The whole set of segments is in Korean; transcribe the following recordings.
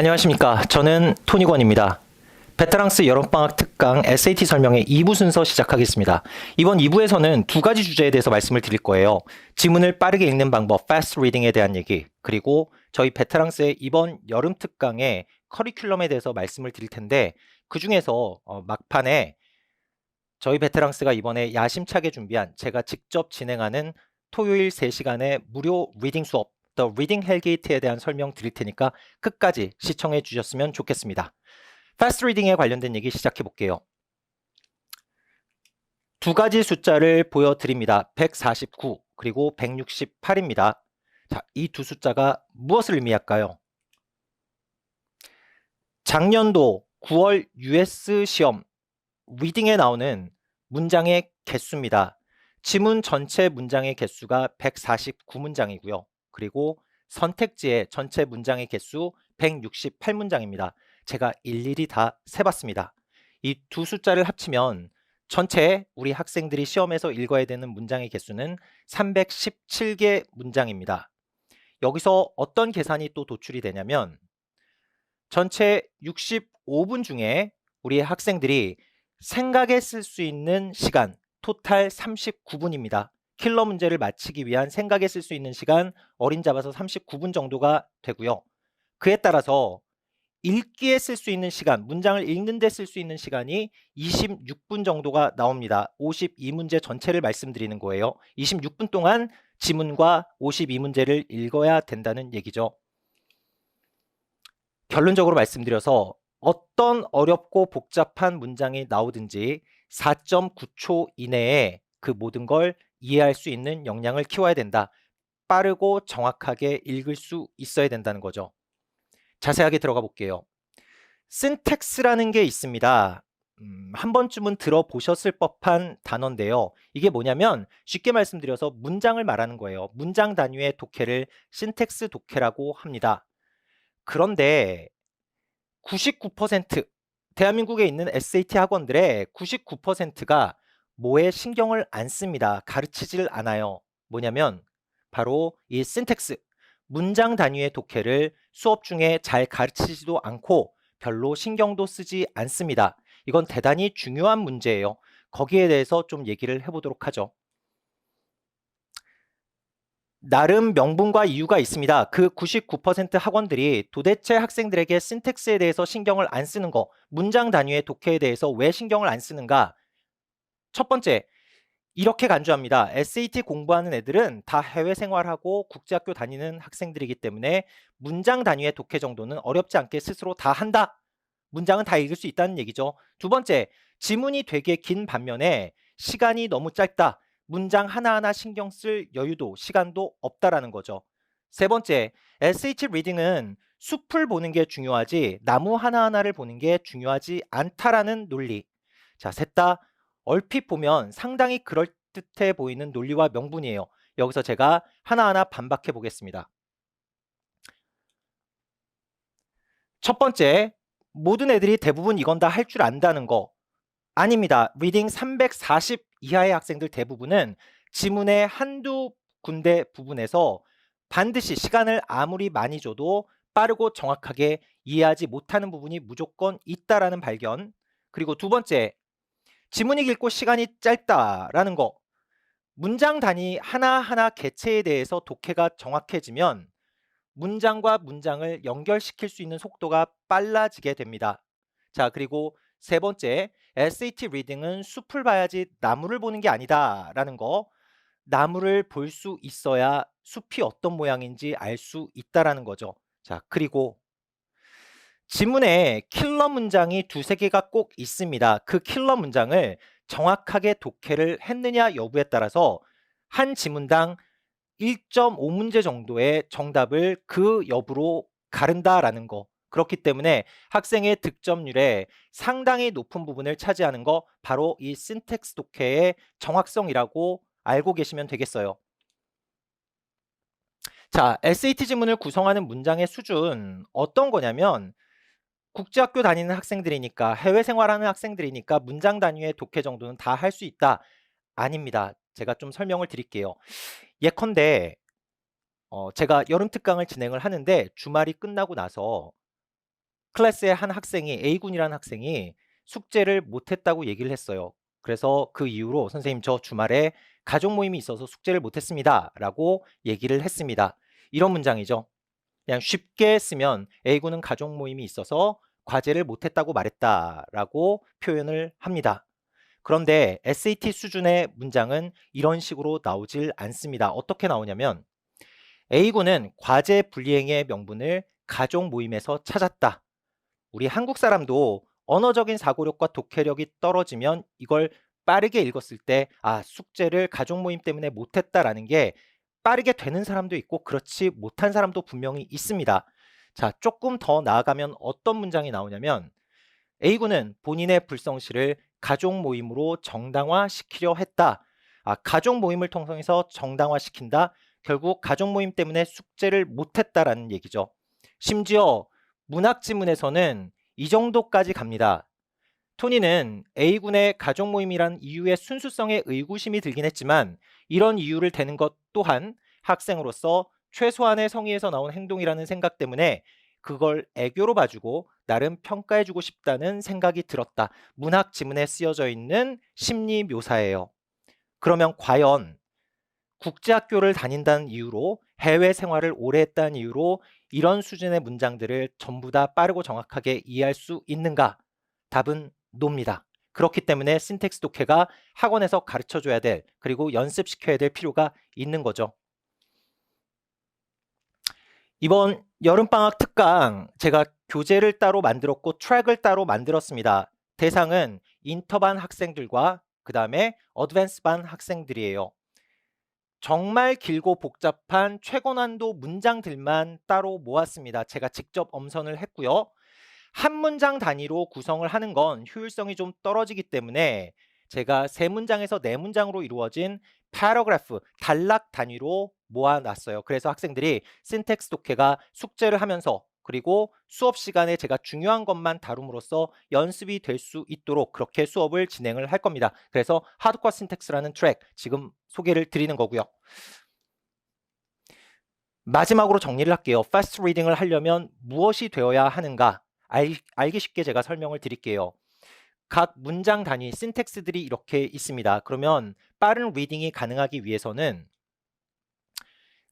안녕하십니까. 저는 토니건입니다. 베테랑스 여름방학 특강 SAT 설명의 2부 순서 시작하겠습니다. 이번 2부에서는 두 가지 주제에 대해서 말씀을 드릴 거예요. 지문을 빠르게 읽는 방법, fast reading에 대한 얘기, 그리고 저희 베테랑스의 이번 여름 특강의 커리큘럼에 대해서 말씀을 드릴 텐데, 그 중에서 막판에 저희 베테랑스가 이번에 야심차게 준비한 제가 직접 진행하는 토요일 3시간의 무료 리딩 수업 The Reading Hellgate에 대한 설명 드릴 테니까 끝까지 시청해 주셨으면 좋겠습니다. Fast Reading에 관련된 얘기 시작해 볼게요. 두 가지 숫자를 보여드립니다. 149 그리고 168입니다. 자, 이 두 숫자가 무엇을 의미할까요? 작년도 9월 US 시험 리딩에 나오는 문장의 개수입니다. 지문 전체 문장의 개수가 149문장이고요. 그리고 선택지의 전체 문장의 개수 168문장입니다. 제가 일일이 다 세봤습니다. 이 두 숫자를 합치면 전체 우리 학생들이 시험에서 읽어야 되는 문장의 개수는 317개 문장입니다. 여기서 어떤 계산이 또 도출이 되냐면 전체 65분 중에 우리 학생들이 생각에 쓸 수 있는 시간 토탈 39분입니다. 킬러 문제를 마치기 위한 생각에 쓸 수 있는 시간 어린 잡아서 39분 정도가 되고요. 그에 따라서 읽기에 쓸 수 있는 시간, 문장을 읽는 데 쓸 수 있는 시간이 26분 정도가 나옵니다. 52문제 전체를 말씀드리는 거예요. 26분 동안 지문과 52문제를 읽어야 된다는 얘기죠. 결론적으로 말씀드려서 어떤 어렵고 복잡한 문장이 나오든지 4.9초 이내에 그 모든 걸 이해할 수 있는 역량을 키워야 된다. 빠르고 정확하게 읽을 수 있어야 된다는 거죠. 자세하게 들어가 볼게요. syntax라는 게 있습니다. 한 번쯤은 들어보셨을 법한 단어인데요. 이게 뭐냐면 쉽게 말씀드려서 문장을 말하는 거예요. 문장 단위의 독해를 syntax 독해라고 합니다. 그런데 99% 대한민국에 있는 SAT 학원들의 99%가 뭐에 신경을 안 씁니다. 가르치질 않아요. 뭐냐면 바로 이 syntax, 문장 단위의 독해를 수업 중에 잘 가르치지도 않고 별로 신경도 쓰지 않습니다. 이건 대단히 중요한 문제예요. 거기에 대해서 좀 얘기를 해보도록 하죠. 나름 명분과 이유가 있습니다. 그 99% 학원들이 도대체 학생들에게 신텍스에 대해서 신경을 안 쓰는 거, 문장 단위의 독해에 대해서 왜 신경을 안 쓰는가? 첫 번째, 이렇게 간주합니다. SAT 공부하는 애들은 다 해외 생활하고 국제학교 다니는 학생들이기 때문에 문장 단위의 독해 정도는 어렵지 않게 스스로 다 한다. 문장은 다 읽을 수 있다는 얘기죠. 두 번째, 지문이 되게 긴 반면에 시간이 너무 짧다. 문장 하나하나 신경 쓸 여유도 시간도 없다라는 거죠. 세 번째, SAT 리딩은 숲을 보는 게 중요하지 나무 하나하나를 보는 게 중요하지 않다라는 논리. 자, 셋 다 얼핏 보면 상당히 그럴듯해 보이는 논리와 명분이에요. 여기서 제가 하나하나 반박해 보겠습니다. 첫 번째, 모든 애들이 대부분 이건 다 할 줄 안다는 거 아닙니다. 리딩 340 이하의 학생들 대부분은 지문의 한두 군데 부분에서 반드시 시간을 아무리 많이 줘도 빠르고 정확하게 이해하지 못하는 부분이 무조건 있다라는 발견. 그리고 두 번째, 지문이 길고 시간이 짧다라는 거. 문장 단위 하나하나 개체에 대해서 독해가 정확해지면 문장과 문장을 연결시킬 수 있는 속도가 빨라지게 됩니다. 자, 그리고 세 번째, SAT 리딩은 숲을 봐야지 나무를 보는 게 아니다라는 거. 나무를 볼 수 있어야 숲이 어떤 모양인지 알 수 있다라는 거죠. 자, 그리고 지문에 킬러 문장이 두세 개가 꼭 있습니다. 그 킬러 문장을 정확하게 독해를 했느냐 여부에 따라서 한 지문당 1.5문제 정도의 정답을 그 여부로 가른다라는 거. 그렇기 때문에 학생의 득점률에 상당히 높은 부분을 차지하는 거 바로 이 신텍스 독해의 정확성이라고 알고 계시면 되겠어요. 자, SAT 지문을 구성하는 문장의 수준 어떤 거냐면 국제학교 다니는 학생들이니까 해외 생활하는 학생들이니까 문장 단위의 독해 정도는 다 할 수 있다. 아닙니다. 제가 좀 설명을 드릴게요. 예컨대 제가 여름 특강을 진행을 하는데 주말이 끝나고 나서 클래스의 한 학생이 A군이라는 학생이 숙제를 못했다고 얘기를 했어요. 그래서 그 이후로 선생님 저 주말에 가족 모임이 있어서 숙제를 못했습니다 라고 얘기를 했습니다. 이런 문장이죠. 그냥 쉽게 쓰면 A군은 가족 모임이 있어서 과제를 못했다고 말했다라고 표현을 합니다. 그런데 SAT 수준의 문장은 이런 식으로 나오질 않습니다. 어떻게 나오냐면 A군은 과제 불이행의 명분을 가족 모임에서 찾았다. 우리 한국 사람도 언어적인 사고력과 독해력이 떨어지면 이걸 빠르게 읽었을 때 숙제를 가족 모임 때문에 못했다라는 게 빠르게 되는 사람도 있고 그렇지 못한 사람도 분명히 있습니다. 자, 조금 더 나아가면 어떤 문장이 나오냐면 A군은 본인의 불성실을 가족 모임으로 정당화시키려 했다. 가족 모임을 통해서 정당화시킨다. 결국 가족 모임 때문에 숙제를 못했다라는 얘기죠. 심지어 문학 지문에서는 이 정도까지 갑니다. 토니는 A군의 가족 모임이란 이유의 순수성에 의구심이 들긴 했지만 이런 이유를 대는 것 또한 학생으로서 최소한의 성의에서 나온 행동이라는 생각 때문에 그걸 애교로 봐주고 나름 평가해주고 싶다는 생각이 들었다. 문학 지문에 쓰여져 있는 심리 묘사예요. 그러면 과연 국제학교를 다닌다는 이유로 해외 생활을 오래 했다는 이유로 이런 수준의 문장들을 전부 다 빠르고 정확하게 이해할 수 있는가? 답은 노입니다. 그렇기 때문에 신텍스 독해가 학원에서 가르쳐줘야 될, 그리고 연습시켜야 될 필요가 있는 거죠. 이번 여름방학 특강 제가 교재를 따로 만들었고 트랙을 따로 만들었습니다. 대상은 인터반 학생들과 그 다음에 어드밴스반 학생들이에요. 정말 길고 복잡한 최고난도 문장들만 따로 모았습니다. 제가 직접 엄선을 했고요. 한 문장 단위로 구성을 하는 건 효율성이 좀 떨어지기 때문에 제가 3문장에서 4문장으로 이루어진 패러그래프, 단락 단위로 모아놨어요. 그래서 학생들이 신텍스 독해가 숙제를 하면서 그리고 수업 시간에 제가 중요한 것만 다룸으로써 연습이 될 수 있도록 그렇게 수업을 진행을 할 겁니다. 그래서 하드코어 신텍스라는 트랙 지금 소개를 드리는 거고요. 마지막으로 정리를 할게요. 패스트 리딩을 하려면 무엇이 되어야 하는가? 알기 쉽게 제가 설명을 드릴게요. 각 문장 단위 신텍스들이 이렇게 있습니다. 그러면 빠른 리딩이 가능하기 위해서는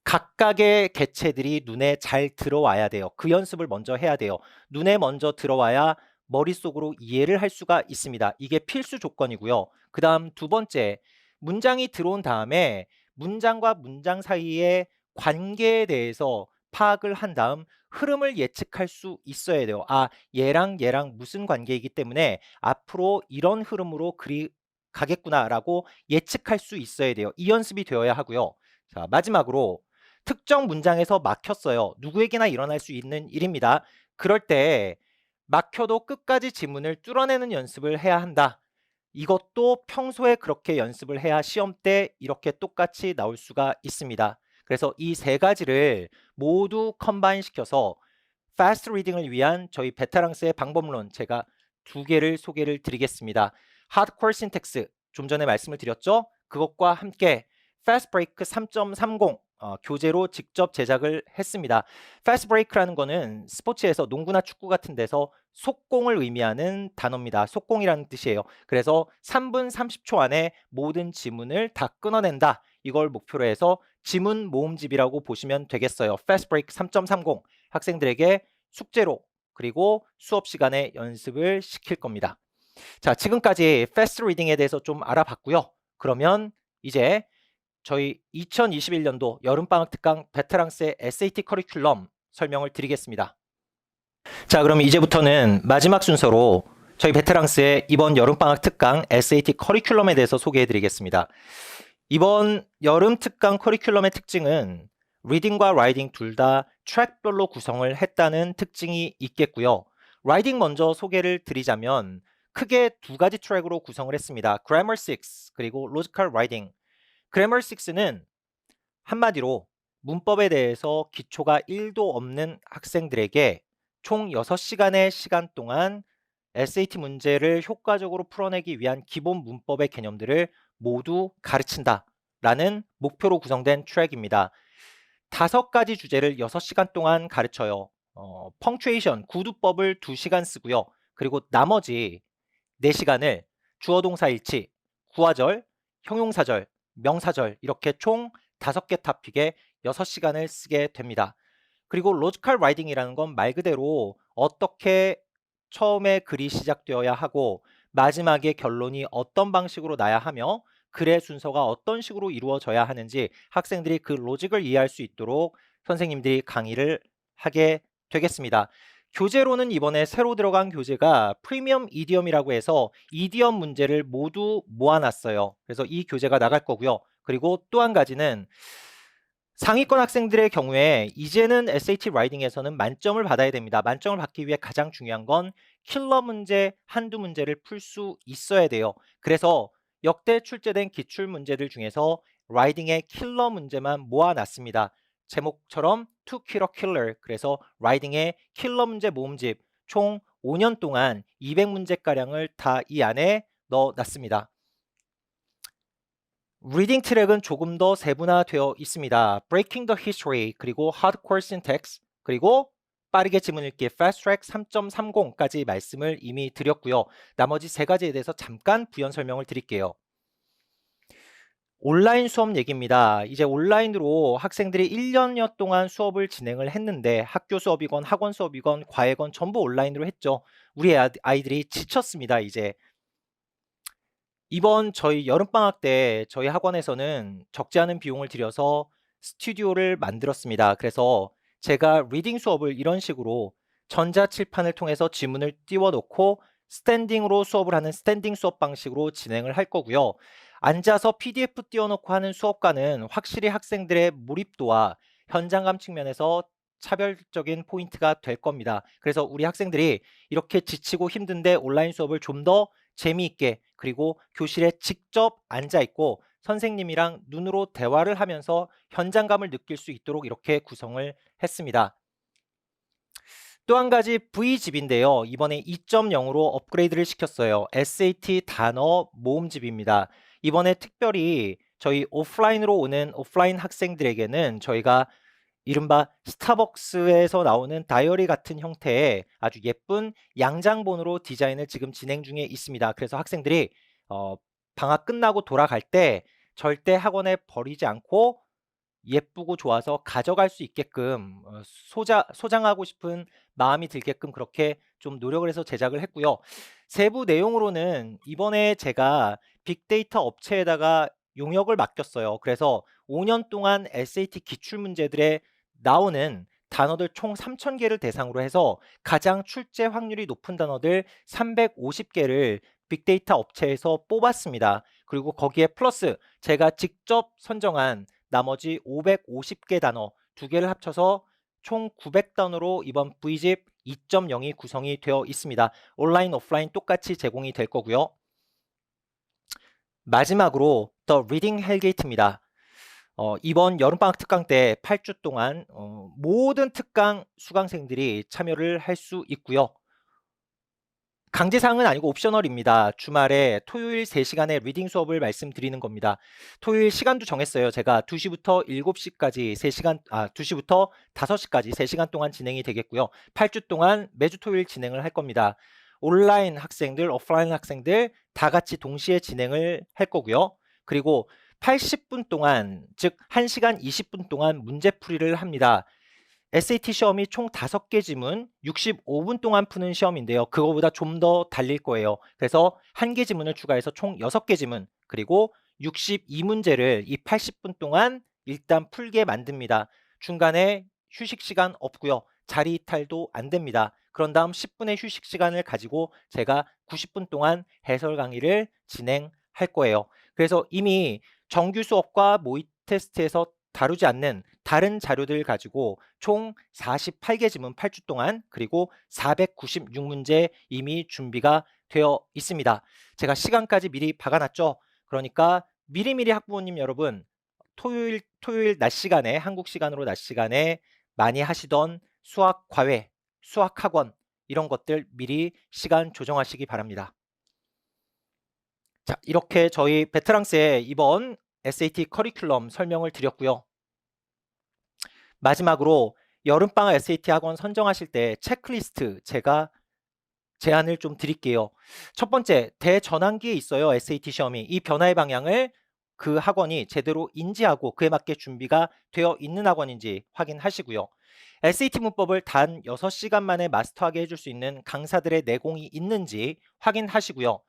각각의 개체들이 눈에 잘 들어와야 돼요. 그 연습을 먼저 해야 돼요. 눈에 먼저 들어와야 머릿속으로 이해를 할 수가 있습니다. 이게 필수 조건이고요. 그 다음 두 번째, 문장이 들어온 다음에 문장과 문장 사이의 관계에 대해서 파악을 한 다음 흐름을 예측할 수 있어야 돼요. 얘랑 무슨 관계이기 때문에 앞으로 이런 흐름으로 글이 가겠구나라고 예측할 수 있어야 돼요. 이 연습이 되어야 하고요. 자, 마지막으로 특정 문장에서 막혔어요. 누구에게나 일어날 수 있는 일입니다. 그럴 때 막혀도 끝까지 지문을 뚫어내는 연습을 해야 한다. 이것도 평소에 그렇게 연습을 해야 시험 때 이렇게 똑같이 나올 수가 있습니다. 그래서 이 3가지를 모두 컴바인 시켜서 패스트 리딩을 위한 저희 베테랑스의 방법론 제가 2개를 소개를 드리겠습니다. 하드코어 신텍스 좀 전에 말씀을 드렸죠? 그것과 함께 패스트 브레이크 3.30 교재로 직접 제작을 했습니다. 패스트 브레이크라는 거는 스포츠에서 농구나 축구 같은 데서 속공을 의미하는 단어입니다. 속공이라는 뜻이에요. 그래서 3분 30초 안에 모든 지문을 다 끊어낸다. 이걸 목표로 해서 지문 모음집이라고 보시면 되겠어요. 패스트 브레이크 3.30 학생들에게 숙제로 그리고 수업 시간에 연습을 시킬 겁니다. 자, 지금까지 패스트 리딩에 대해서 좀 알아봤고요. 그러면 이제 저희 2021년도 여름방학 특강 베테랑스의 SAT 커리큘럼 설명을 드리겠습니다. 자, 그럼 이제부터는 마지막 순서로 저희 베테랑스의 이번 여름방학 특강 SAT 커리큘럼에 대해서 소개해 드리겠습니다. 이번 여름 특강 커리큘럼의 특징은 리딩과 라이딩 둘 다 트랙별로 구성을 했다는 특징이 있겠고요. 라이딩 먼저 소개를 드리자면 크게 2가지 트랙으로 구성을 했습니다. Grammar 6 그리고 Logical Writing. Grammar 6는 한마디로 문법에 대해서 기초가 1도 없는 학생들에게 총 6시간의 시간 동안 SAT 문제를 효과적으로 풀어내기 위한 기본 문법의 개념들을 모두 가르친다 라는 목표로 구성된 트랙입니다. 5가지 주제를 6시간 동안 가르쳐요. 펑츄에이션, 구두법을 2시간 쓰고요. 그리고 나머지 4시간을 주어 동사 일치, 구화절, 형용사절, 명사절 이렇게 총 5개 토픽에 6시간을 쓰게 됩니다. 그리고 로지컬 라이팅이라는 건 말 그대로 어떻게 처음에 글이 시작되어야 하고 마지막에 결론이 어떤 방식으로 나야 하며 글의 순서가 어떤 식으로 이루어져야 하는지 학생들이 그 로직을 이해할 수 있도록 선생님들이 강의를 하게 되겠습니다. 교재로는 이번에 새로 들어간 교재가 프리미엄 이디엄이라고 해서 이디엄 문제를 모두 모아놨어요. 그래서 이 교재가 나갈 거고요. 그리고 또 한 가지는 상위권 학생들의 경우에 이제는 SAT 라이딩에서는 만점을 받아야 됩니다. 만점을 받기 위해 가장 중요한 건 킬러 문제 한두 문제를 풀 수 있어야 돼요. 그래서 역대 출제된 기출 문제들 중에서 라이딩의 킬러 문제만 모아놨습니다. 제목처럼 To Kill a Killer, 그래서 라이딩의 킬러 문제 모음집 총 5년 동안 200문제가량을 다 이 안에 넣어놨습니다. 리딩 트랙은 조금 더 세분화되어 있습니다. Breaking the History, 그리고 Hardcore Syntax, 그리고 빠르게 지문 읽기 Fast Track 3.30까지 말씀을 이미 드렸고요. 나머지 3가지에 대해서 잠깐 부연 설명을 드릴게요. 온라인 수업 얘기입니다. 이제 온라인으로 학생들이 1년여 동안 수업을 진행을 했는데 학교 수업이건 학원 수업이건 과외건 전부 온라인으로 했죠. 우리 아이들이 지쳤습니다. 이제 이번 저희 여름방학 때 저희 학원에서는 적지 않은 비용을 들여서 스튜디오를 만들었습니다. 그래서 제가 리딩 수업을 이런 식으로 전자칠판을 통해서 지문을 띄워놓고 스탠딩으로 수업을 하는 스탠딩 수업 방식으로 진행을 할 거고요. 앉아서 PDF 띄워놓고 하는 수업과는 확실히 학생들의 몰입도와 현장감 측면에서 차별적인 포인트가 될 겁니다. 그래서 우리 학생들이 이렇게 지치고 힘든데 온라인 수업을 좀 더 재미있게, 그리고 교실에 직접 앉아 있고 선생님이랑 눈으로 대화를 하면서 현장감을 느낄 수 있도록 이렇게 구성을 했습니다. 또 한 가지 V집인데요. 이번에 2.0으로 업그레이드를 시켰어요. SAT 단어 모음집입니다. 이번에 특별히 저희 오프라인으로 오는 오프라인 학생들에게는 저희가 이른바 스타벅스에서 나오는 다이어리 같은 형태의 아주 예쁜 양장본으로 디자인을 지금 진행 중에 있습니다. 그래서 학생들이 방학 끝나고 돌아갈 때 절대 학원에 버리지 않고 예쁘고 좋아서 가져갈 수 있게끔 소장하고 싶은 마음이 들게끔 그렇게 좀 노력을 해서 제작을 했고요. 세부 내용으로는 이번에 제가 빅데이터 업체에다가 용역을 맡겼어요. 그래서 5년 동안 SAT 기출문제들에 나오는 단어들 총 3,000개를 대상으로 해서 가장 출제 확률이 높은 단어들 350개를 빅데이터 업체에서 뽑았습니다. 그리고 거기에 플러스 제가 직접 선정한 나머지 550개 단어 2개를 합쳐서 총 900단어로 이번 V집 2.0이 구성이 되어 있습니다. 온라인, 오프라인 똑같이 제공이 될 거고요. 마지막으로 The Reading Hellgate입니다. 이번 여름방학 특강 때 8주 동안 모든 특강 수강생들이 참여를 할 수 있고요. 강제사항은 아니고 옵셔널입니다. 주말에 토요일 3시간의 리딩 수업을 말씀드리는 겁니다. 토요일 시간도 정했어요. 제가 2시부터 7시까지 2시부터 5시까지 3시간 동안 진행이 되겠고요. 8주 동안 매주 토요일 진행을 할 겁니다. 온라인 학생들, 오프라인 학생들 다 같이 동시에 진행을 할 거고요. 그리고 80분 동안, 즉 1시간 20분 동안 문제풀이를 합니다. SAT 시험이 총 5개 지문 65분 동안 푸는 시험인데요. 그거보다 좀 더 달릴 거예요. 그래서 1개 지문을 추가해서 총 6개 지문, 그리고 62문제를 이 80분 동안 일단 풀게 만듭니다. 중간에 휴식 시간 없고요. 자리 이탈도 안 됩니다. 그런 다음 10분의 휴식 시간을 가지고 제가 90분 동안 해설 강의를 진행할 거예요. 그래서 이미 정규 수업과 모의 테스트에서 다루지 않는 다른 자료들 가지고 총 48개 지문 8주 동안, 그리고 496문제 이미 준비가 되어 있습니다. 제가 시간까지 미리 박아놨죠. 그러니까 미리미리 학부모님 여러분, 토요일 낮 시간에, 한국 시간으로 낮 시간에 많이 하시던 수학 과외, 수학 학원 이런 것들 미리 시간 조정하시기 바랍니다. 자, 이렇게 저희 베테랑스의 이번 SAT 커리큘럼 설명을 드렸고요. 마지막으로 여름방학 SAT 학원 선정하실 때 체크리스트 제가 제안을 좀 드릴게요. 첫 번째, 대전환기에 있어요. SAT 시험이. 이 변화의 방향을 그 학원이 제대로 인지하고 그에 맞게 준비가 되어 있는 학원인지 확인하시고요. SAT 문법을 단 6시간 만에 마스터하게 해줄 수 있는 강사들의 내공이 있는지 확인하시고요.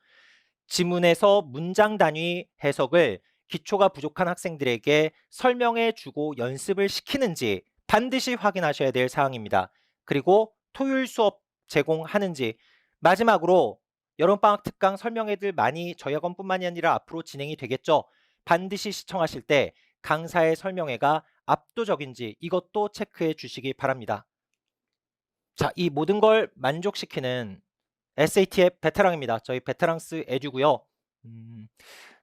지문에서 문장 단위 해석을 기초가 부족한 학생들에게 설명해 주고 연습을 시키는지 반드시 확인하셔야 될 사항입니다. 그리고 토요일 수업 제공하는지, 마지막으로 여름방학 특강 설명회들 많이 저희 학원뿐만이 아니라 앞으로 진행이 되겠죠. 반드시 시청하실 때 강사의 설명회가 압도적인지 이것도 체크해 주시기 바랍니다. 자, 이 모든 걸 만족시키는 SAT의 베테랑입니다. 저희 베테랑스 에듀고요.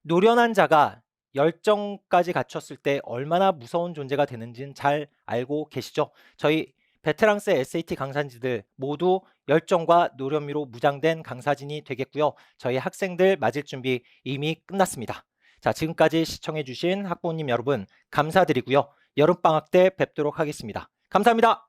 노련한 자가 열정까지 갖췄을 때 얼마나 무서운 존재가 되는지는 잘 알고 계시죠? 저희 베테랑스 SAT 강사진들 모두 열정과 노련미로 무장된 강사진이 되겠고요. 저희 학생들 맞을 준비 이미 끝났습니다. 자, 지금까지 시청해주신 학부모님 여러분 감사드리고요. 여름방학 때 뵙도록 하겠습니다. 감사합니다.